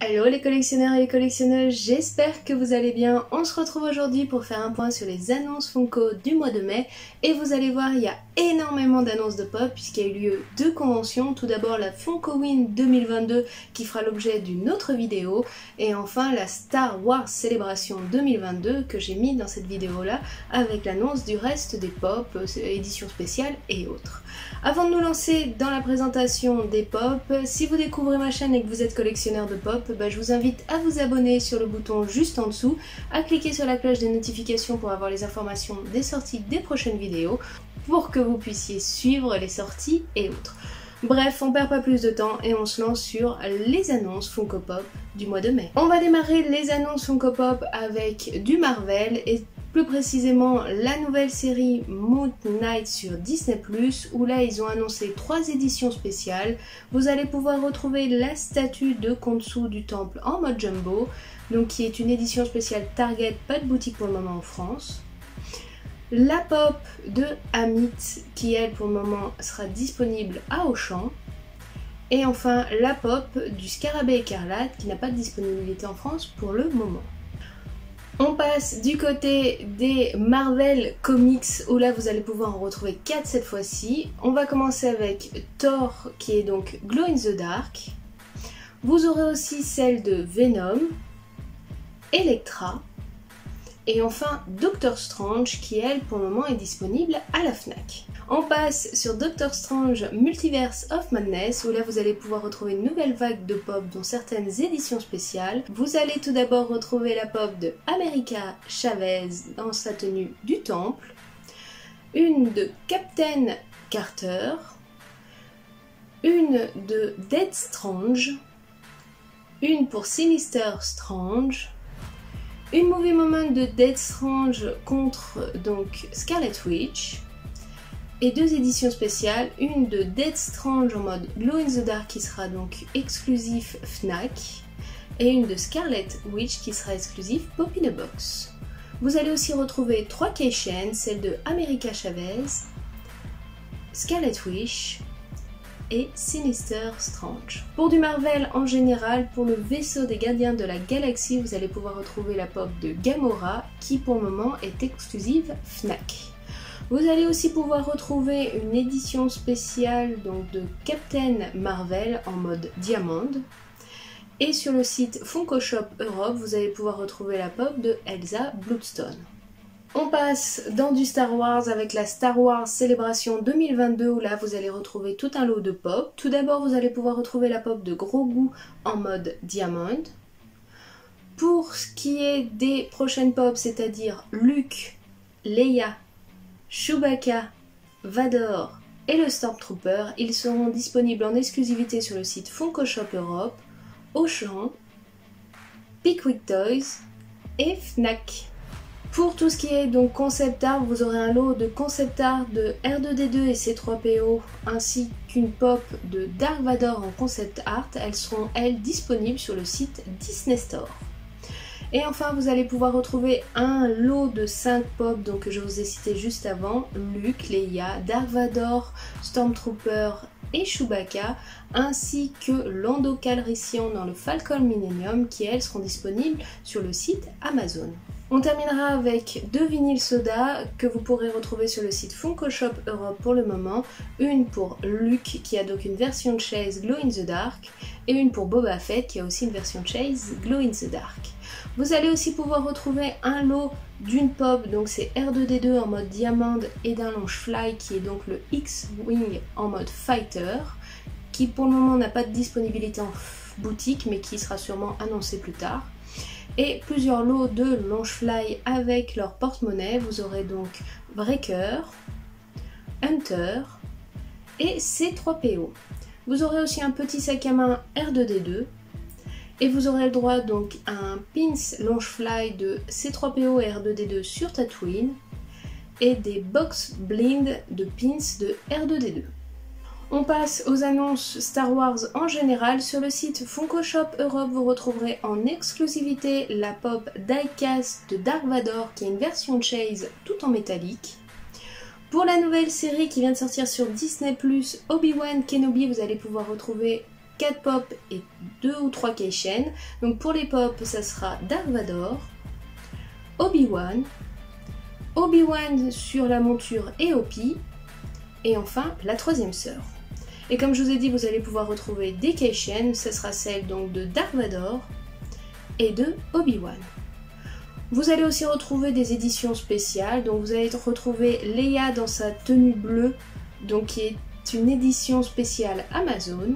Hello les collectionneurs et les collectionneuses, j'espère que vous allez bien. On se retrouve aujourd'hui pour faire un point sur les annonces Funko du mois de mai. Et vous allez voir, il y a énormément d'annonces de pop puisqu'il y a eu lieu deux conventions. Tout d'abord la Funkoween 2022 qui fera l'objet d'une autre vidéo. Et enfin la Star Wars Célébration 2022 que j'ai mis dans cette vidéo là avec l'annonce du reste des pop, éditions spéciales et autres. Avant de nous lancer dans la présentation des pop, si vous découvrez ma chaîne et que vous êtes collectionneur de pop, je vous invite à vous abonner sur le bouton juste en dessous, à cliquer sur la cloche des notifications pour avoir les informations des sorties des prochaines vidéos, pour que vous puissiez suivre les sorties et autres. Bref, on perd pas plus de temps et on se lance sur les annonces Funko Pop du mois de mai. On va démarrer les annonces Funko Pop avec du Marvel et plus précisément la nouvelle série Moon Knight sur Disney+, où là ils ont annoncé 3 éditions spéciales. Vous allez pouvoir retrouver la statue de Khonshu du Temple en mode jumbo, donc qui est une édition spéciale Target, pas de boutique pour le moment en France. La pop de Amit, qui elle pour le moment sera disponible à Auchan. Et enfin la pop du Scarabée écarlate, qui n'a pas de disponibilité en France pour le moment. On passe du côté des Marvel Comics où là vous allez pouvoir en retrouver 4 cette fois-ci. On va commencer avec Thor qui est donc Glow in the Dark. Vous aurez aussi celle de Venom, Elektra et enfin Doctor Strange qui elle pour le moment est disponible à la Fnac. On passe sur Doctor Strange Multiverse of Madness où là vous allez pouvoir retrouver une nouvelle vague de pop dont certaines éditions spéciales. Vous allez tout d'abord retrouver la pop de America Chavez dans sa tenue du Temple, une de Captain Carter, une de Dead Strange, une pour Sinister Strange, une movie moment de Dead Strange contre donc Scarlet Witch, et 2 éditions spéciales, une de Dead Strange en mode Glow in the Dark qui sera donc exclusif Fnac, et une de Scarlet Witch qui sera exclusive Pop in a Box. Vous allez aussi retrouver 3 Keychains, celle de America Chavez, Scarlet Witch et Sinister Strange. Pour du Marvel en général, pour le vaisseau des gardiens de la galaxie, vous allez pouvoir retrouver la pop de Gamora qui pour le moment est exclusive Fnac. Vous allez aussi pouvoir retrouver une édition spéciale donc, de Captain Marvel en mode Diamond. Et sur le site Funko Shop Europe, vous allez pouvoir retrouver la pop de Elsa Bloodstone. On passe dans du Star Wars avec la Star Wars Célébration 2022 où là vous allez retrouver tout un lot de pop. Tout d'abord vous allez pouvoir retrouver la pop de Grogu en mode Diamond. Pour ce qui est des prochaines pop, c'est-à-dire Luke, Leia, Chewbacca, Vador et le Stormtrooper, ils seront disponibles en exclusivité sur le site Funko Shop Europe, Auchan, Pickwick Toys et Fnac. Pour tout ce qui est donc concept art, vous aurez un lot de concept art de R2D2 et C3PO ainsi qu'une pop de Dark Vador en concept art. Elles seront elles disponibles sur le site Disney Store. Et enfin vous allez pouvoir retrouver un lot de 5 pop donc, que je vous ai cité juste avant, Luke, Leia, Dark Vador, Stormtrooper et Chewbacca, ainsi que Lando Calrissian dans le Falcon Millennium qui elles seront disponibles sur le site Amazon. On terminera avec 2 vinyles soda que vous pourrez retrouver sur le site Funko Shop Europe pour le moment. Une pour Luke qui a donc une version de Chase Glow in the Dark et une pour Boba Fett qui a aussi une version de Chase Glow in the Dark. Vous allez aussi pouvoir retrouver un lot d'une pop, donc c'est R2D2 en mode Diamond et d'un Launchfly qui est donc le X-Wing en mode Fighter qui pour le moment n'a pas de disponibilité en boutique mais qui sera sûrement annoncé plus tard. Et plusieurs lots de Launchfly avec leur porte-monnaie. Vous aurez donc Breaker, Hunter et C3PO. Vous aurez aussi un petit sac à main R2D2 et vous aurez le droit donc à un pins Launchfly de C3PO et R2D2 sur Tatooine et des box blind de pins de R2D2. On passe aux annonces Star Wars en général. Sur le site Funko Shop Europe, vous retrouverez en exclusivité la pop Diecast de Dark Vador qui est une version Chase tout en métallique. Pour la nouvelle série qui vient de sortir sur Disney+, Obi-Wan Kenobi, vous allez pouvoir retrouver 4 pop et 2 ou 3 Keishen. Donc pour les pop, ça sera Dark Vador, Obi-Wan, Obi-Wan sur la monture Eopi, et enfin la troisième sœur. Et comme je vous ai dit, vous allez pouvoir retrouver des Keishen, ce sera celle donc de Dark Vador et de Obi-Wan. Vous allez aussi retrouver des éditions spéciales, donc vous allez retrouver Leia dans sa tenue bleue, donc qui est une édition spéciale Amazon,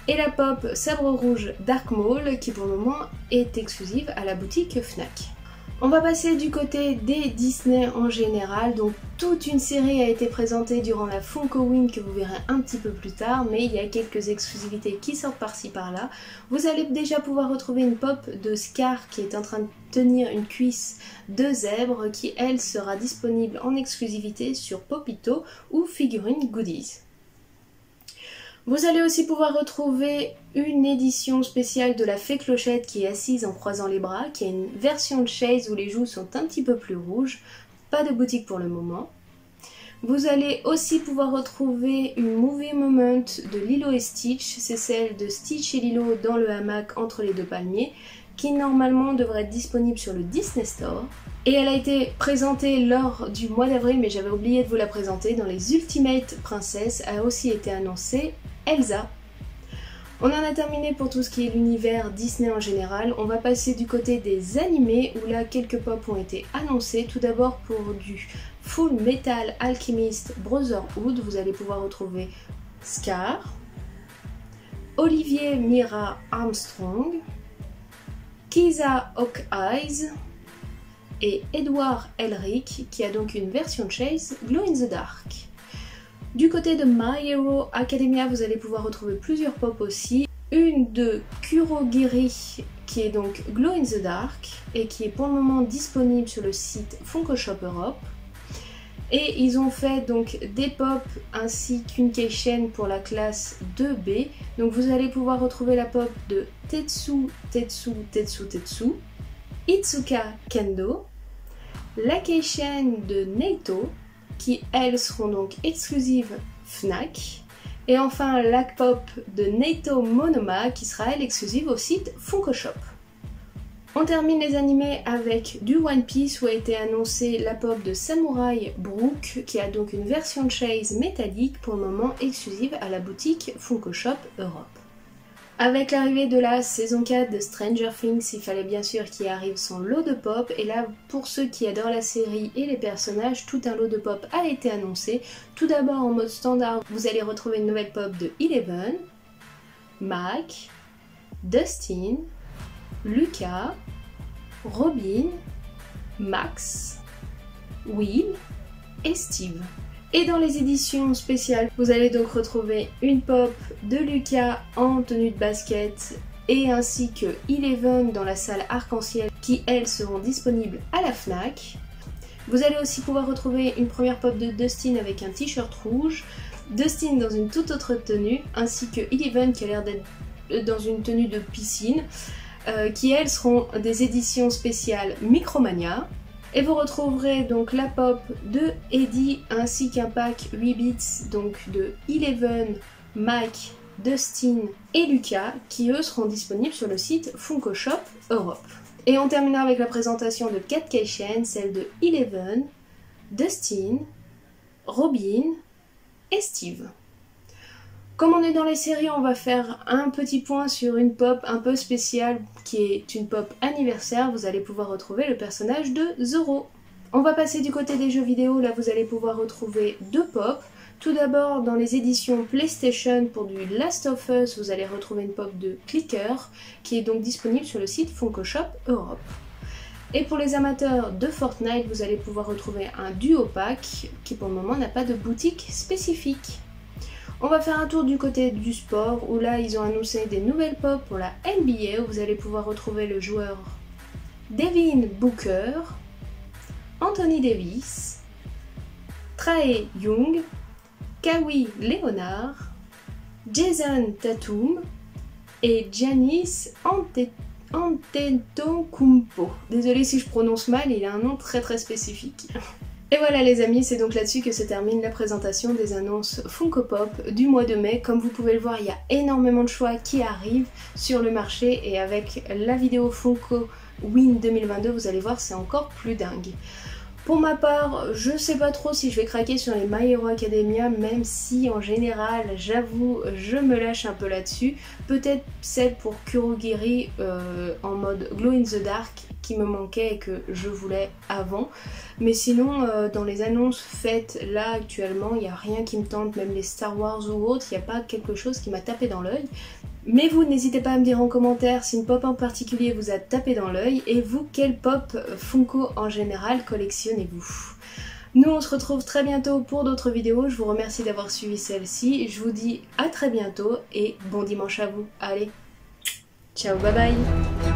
et la pop Sabre Rouge Dark Maul qui pour le moment est exclusive à la boutique Fnac. On va passer du côté des Disney en général, donc toute une série a été présentée durant la Funko Week que vous verrez un petit peu plus tard, mais il y a quelques exclusivités qui sortent par-ci par-là. Vous allez déjà pouvoir retrouver une pop de Scar qui est en train de tenir une cuisse de zèbre qui elle sera disponible en exclusivité sur Popito ou Figurine Goodies. Vous allez aussi pouvoir retrouver une édition spéciale de la Fée Clochette qui est assise en croisant les bras, qui a une version de Chase où les joues sont un petit peu plus rouges, pas de boutique pour le moment. Vous allez aussi pouvoir retrouver une Movie Moment de Lilo et Stitch, c'est celle de Stitch et Lilo dans le hamac entre les deux palmiers, qui normalement devrait être disponible sur le Disney Store. Et elle a été présentée lors du mois d'avril, mais j'avais oublié de vous la présenter, dans les Ultimate Princess a aussi été annoncée Elsa. On en a terminé pour tout ce qui est l'univers Disney en général. On va passer du côté des animés où là quelques pop ont été annoncés. Tout d'abord pour du Full Metal Alchemist Brotherhood, vous allez pouvoir retrouver Scar, Olivier Mira Armstrong, Kiza Hawkeyes et Edward Elric qui a donc une version de Chase Glow in the Dark. Du côté de My Hero Academia, vous allez pouvoir retrouver plusieurs pop aussi. Une de Kurogiri qui est donc Glow in the Dark et qui est pour le moment disponible sur le site Funko Shop Europe. Et ils ont fait donc des pop ainsi qu'une Keishen pour la classe 2B. Donc vous allez pouvoir retrouver la pop de Tetsu, Itsuka Kendo, la Keishen de Neito, qui elles seront donc exclusives Fnac, et enfin la pop de Neito Monoma qui sera elle exclusive au site Funko Shop. On termine les animés avec du One Piece où a été annoncée la pop de Samurai Brook qui a donc une version de Chase métallique pour le moment exclusive à la boutique Funko Shop Europe. Avec l'arrivée de la saison 4 de Stranger Things, il fallait bien sûr qu'il arrive son lot de pop. Et là, pour ceux qui adorent la série et les personnages, tout un lot de pop a été annoncé. Tout d'abord, en mode standard, vous allez retrouver une nouvelle pop de Eleven, Mac, Dustin, Lucas, Robin, Max, Will et Steve. Et dans les éditions spéciales, vous allez donc retrouver une pop de Lucas en tenue de basket et ainsi que Eleven dans la salle arc-en-ciel qui elles seront disponibles à la Fnac. Vous allez aussi pouvoir retrouver une première pop de Dustin avec un t-shirt rouge, Dustin dans une toute autre tenue ainsi que Eleven qui a l'air d'être dans une tenue de piscine qui elles seront des éditions spéciales Micromania. Et vous retrouverez donc la pop de Eddie ainsi qu'un pack 8 bits donc de Eleven, Mike, Dustin et Lucas qui eux seront disponibles sur le site Funko Shop Europe. Et on terminera avec la présentation de 4 Keishen, celle de Eleven, Dustin, Robin et Steve. Comme on est dans les séries, on va faire un petit point sur une pop un peu spéciale qui est une pop anniversaire. Vous allez pouvoir retrouver le personnage de Zoro. On va passer du côté des jeux vidéo. Là, vous allez pouvoir retrouver 2 pop. Tout d'abord, dans les éditions PlayStation pour du Last of Us, vous allez retrouver une pop de Clicker qui est donc disponible sur le site Funko Shop Europe. Et pour les amateurs de Fortnite, vous allez pouvoir retrouver un duo pack qui pour le moment n'a pas de boutique spécifique. On va faire un tour du côté du sport où là ils ont annoncé des nouvelles pop pour la NBA où vous allez pouvoir retrouver le joueur Devin Booker, Anthony Davis, Trae Young, Kawhi Leonard, Jason Tatum et Giannis Antetokounmpo. Désolée si je prononce mal, il a un nom très spécifique. Et voilà les amis, c'est donc là-dessus que se termine la présentation des annonces Funko Pop du mois de mai. Comme vous pouvez le voir, il y a énormément de choix qui arrivent sur le marché et avec la vidéo Funko Win 2022, vous allez voir, c'est encore plus dingue. Pour ma part, je sais pas trop si je vais craquer sur les My Hero Academia, même si en général, j'avoue, je me lâche un peu là-dessus. Peut-être celle pour Kurogiri en mode Glow in the Dark qui me manquait et que je voulais avant. Mais sinon, dans les annonces faites là actuellement, il n'y a rien qui me tente, même les Star Wars ou autres, il n'y a pas quelque chose qui m'a tapé dans l'œil. Mais vous, n'hésitez pas à me dire en commentaire si une pop en particulier vous a tapé dans l'œil et vous, quelle pop Funko en général collectionnez-vous? Nous, on se retrouve très bientôt pour d'autres vidéos. Je vous remercie d'avoir suivi celle-ci. Je vous dis à très bientôt et bon dimanche à vous. Allez, ciao, bye bye!